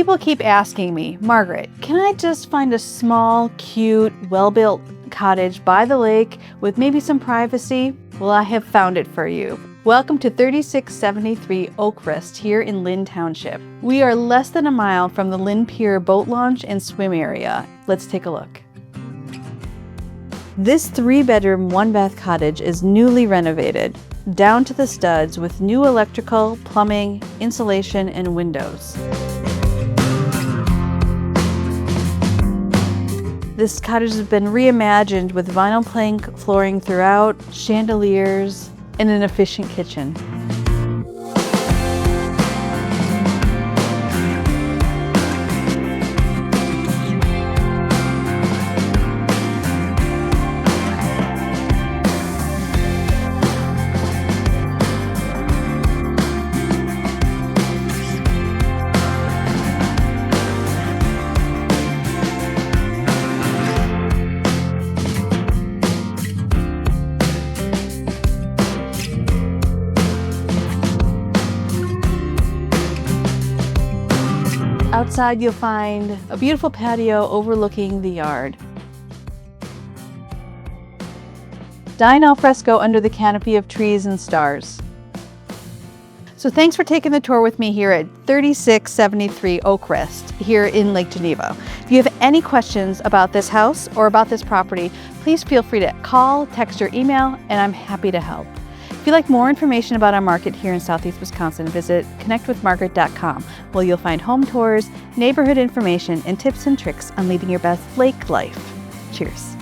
People keep asking me, Margaret, can I just find a small, cute, well-built cottage by the lake with maybe some privacy? Well, I have found it for you. Welcome to 3673 Oak Rest here in Linn Township. We are less than a mile from the Linn Pier boat launch and swim area. Let's take a look. This 3-bedroom, 1-bath cottage is newly renovated, down to the studs with new electrical, plumbing, insulation, and windows. This cottage has been reimagined with vinyl plank flooring throughout, chandeliers, and an efficient kitchen. Outside you'll find a beautiful patio overlooking the yard. Dine al fresco under the canopy of trees and stars. So thanks for taking the tour with me here at 3673 Oak Rest here in Lake Geneva. If you have any questions about this house or about this property, please feel free to call, text, or email, and I'm happy to help. If you'd like more information about our market here in Southeast Wisconsin, visit connectwithmargaret.com, where you'll find home tours, neighborhood information, and tips and tricks on leading your best lake life. Cheers.